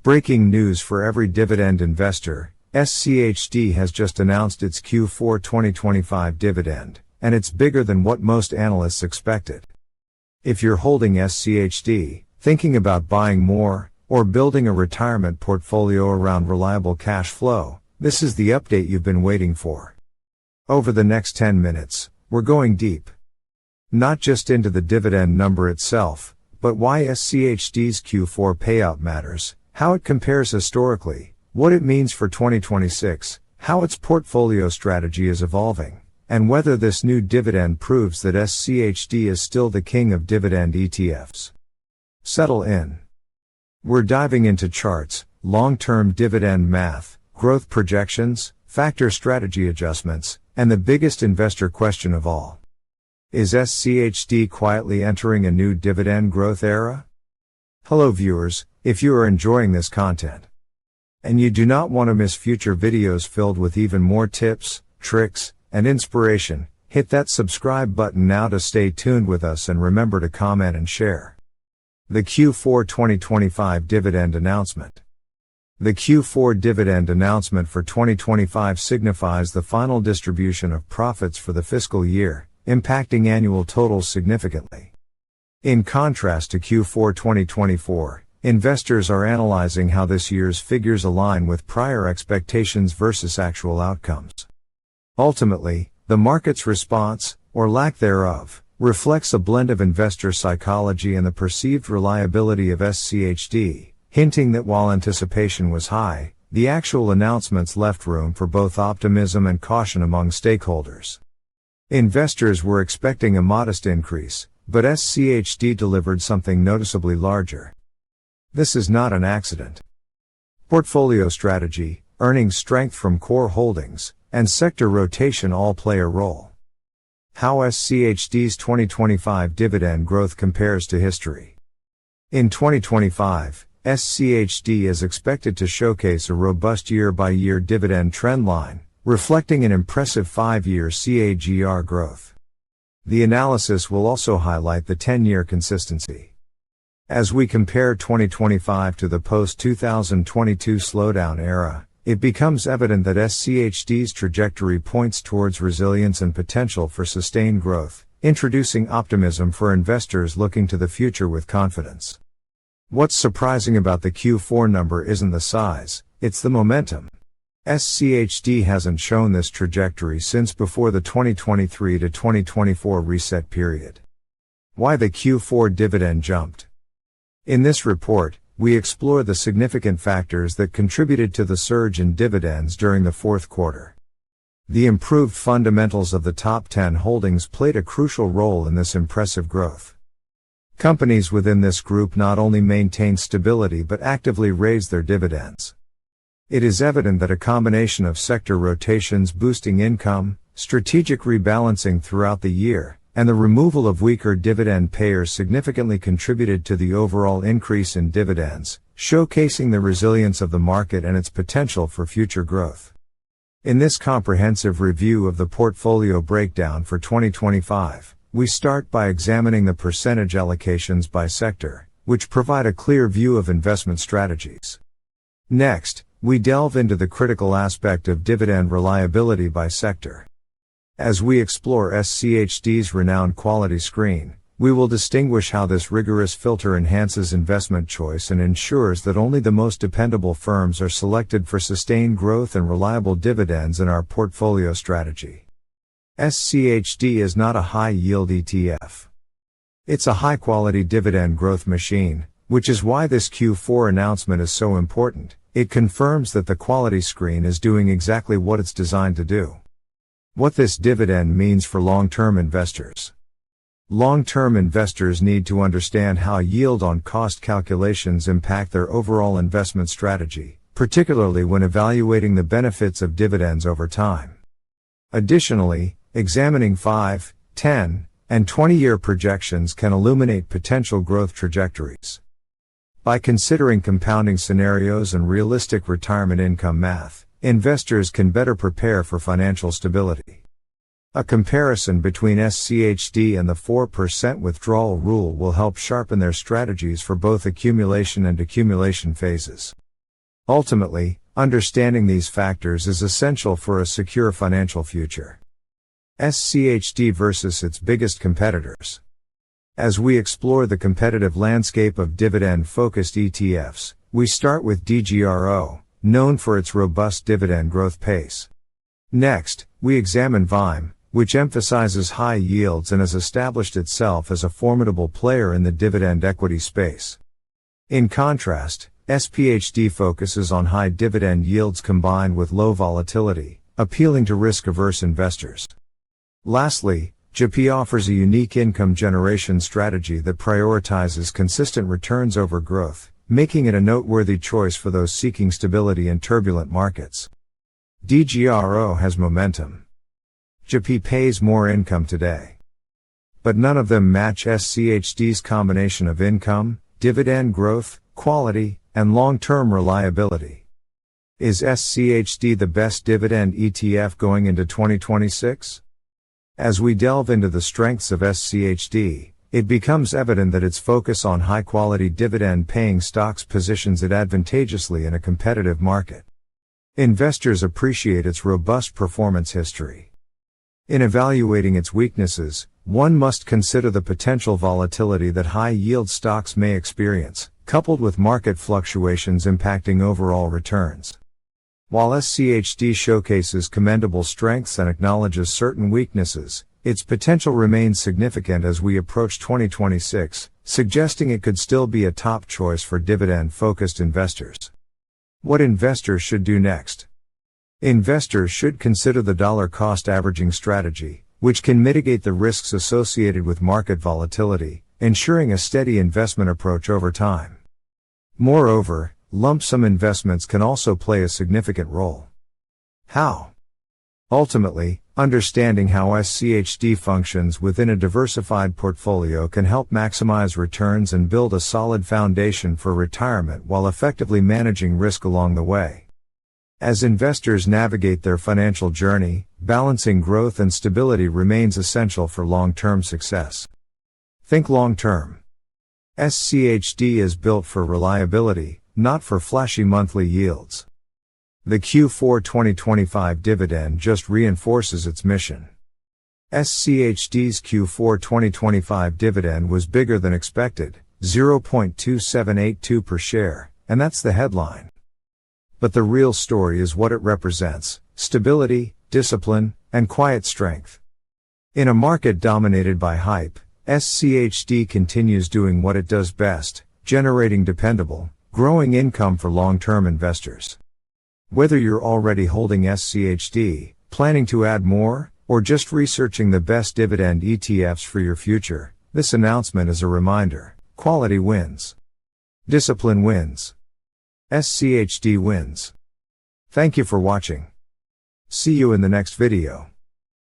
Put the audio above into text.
Breaking news for every dividend investor, SCHD has just announced its Q4 2025 dividend, and it's bigger than what most analysts expected. If you're holding SCHD, thinking about buying more, or building a retirement portfolio around reliable cash flow, this is the update you've been waiting for. Over the next 10 minutes, we're going deep. Not just into the dividend number itself, but why SCHD's Q4 payout matters, how it compares historically, what it means for 2026, how its portfolio strategy is evolving, and whether this new dividend proves that SCHD is still the king of dividend ETFs. Settle in. We're diving into charts, long-term dividend math, growth projections, factor strategy adjustments, and the biggest investor question of all. Is SCHD quietly entering a new dividend growth era? Hello viewers, if you are enjoying this content, and you do not want to miss future videos filled with even more tips, tricks, and inspiration, hit that subscribe button now to stay tuned with us and remember to comment and share. The Q4 2025 Dividend Announcement. The Q4 dividend announcement for 2025 signifies the final distribution of profits for the fiscal year, impacting annual totals significantly. In contrast to Q4 2024, investors are analyzing how this year's figures align with prior expectations versus actual outcomes. Ultimately, the market's response, or lack thereof, reflects a blend of investor psychology and the perceived reliability of SCHD, hinting that while anticipation was high, the actual announcements left room for both optimism and caution among stakeholders. Investors were expecting a modest increase, but SCHD delivered something noticeably larger. This is not an accident. Portfolio strategy, earnings strength from core holdings, and sector rotation all play a role. How SCHD's 2025 dividend growth compares to history. In 2025, SCHD is expected to showcase a robust year-by-year dividend trend line, reflecting an impressive 5-year CAGR growth. The analysis will also highlight the 10-year consistency. As we compare 2025 to the post-2022 slowdown era, it becomes evident that SCHD's trajectory points towards resilience and potential for sustained growth, introducing optimism for investors looking to the future with confidence. What's surprising about the Q4 number isn't the size, it's the momentum. SCHD hasn't shown this trajectory since before the 2023 to 2024 reset period. Why the Q4 dividend jumped? In this report, we explore the significant factors that contributed to the surge in dividends during the fourth quarter. The improved fundamentals of the top 10 holdings played a crucial role in this impressive growth. Companies within this group not only maintained stability but actively raised their dividends. It is evident that a combination of sector rotations boosting income, strategic rebalancing throughout the year, and the removal of weaker dividend payers significantly contributed to the overall increase in dividends, showcasing the resilience of the market and its potential for future growth. In this comprehensive review of the portfolio breakdown for 2025, we start by examining the percentage allocations by sector, which provide a clear view of investment strategies. Next, we delve into the critical aspect of dividend reliability by sector. As we explore SCHD's renowned quality screen, we will distinguish how this rigorous filter enhances investment choice and ensures that only the most dependable firms are selected for sustained growth and reliable dividends in our portfolio strategy. SCHD is not a high-yield ETF. It's a high-quality dividend growth machine, which is why this Q4 announcement is so important. It confirms that the quality screen is doing exactly what it's designed to do. What this dividend means for long-term investors. Long-term investors need to understand how yield-on-cost calculations impact their overall investment strategy, particularly when evaluating the benefits of dividends over time. Additionally, examining 5, 10, and 20-year projections can illuminate potential growth trajectories. By considering compounding scenarios and realistic retirement income math, investors can better prepare for financial stability. A comparison between SCHD and the 4% withdrawal rule will help sharpen their strategies for both accumulation and decumulation phases. Ultimately, understanding these factors is essential for a secure financial future. SCHD versus its biggest competitors. As we explore the competitive landscape of dividend-focused ETFs, we start with DGRO, known for its robust dividend growth pace. Next, we examine VIME, which emphasizes high yields and has established itself as a formidable player in the dividend equity space. In contrast, SPHD focuses on high dividend yields combined with low volatility, appealing to risk-averse investors. Lastly, JEPI offers a unique income generation strategy that prioritizes consistent returns over growth, making it a noteworthy choice for those seeking stability in turbulent markets. DGRO has momentum. JEPI pays more income today. But none of them match SCHD's combination of income, dividend growth, quality, and long-term reliability. Is SCHD the best dividend ETF going into 2026? As we delve into the strengths of SCHD, it becomes evident that its focus on high-quality dividend-paying stocks positions it advantageously in a competitive market. Investors appreciate its robust performance history. In evaluating its weaknesses, one must consider the potential volatility that high-yield stocks may experience, coupled with market fluctuations impacting overall returns. While SCHD showcases commendable strengths and acknowledges certain weaknesses, its potential remains significant as we approach 2026, suggesting it could still be a top choice for dividend-focused investors. What investors should do next? Investors should consider the dollar-cost averaging strategy, which can mitigate the risks associated with market volatility, ensuring a steady investment approach over time. Moreover, lump sum investments can also play a significant role. How? Ultimately, understanding how SCHD functions within a diversified portfolio can help maximize returns and build a solid foundation for retirement while effectively managing risk along the way. As investors navigate their financial journey, balancing growth and stability remains essential for long-term success. Think long-term. SCHD is built for reliability, not for flashy monthly yields. The Q4 2025 dividend just reinforces its mission. SCHD's Q4 2025 dividend was bigger than expected, 0.2782 per share, and that's the headline. But the real story is what it represents: stability, discipline, and quiet strength. In a market dominated by hype, SCHD continues doing what it does best, generating dependable, growing income for long-term investors. Whether you're already holding SCHD, planning to add more, or just researching the best dividend ETFs for your future, this announcement is a reminder: quality wins. Discipline wins. SCHD wins. Thank you for watching. See you in the next video.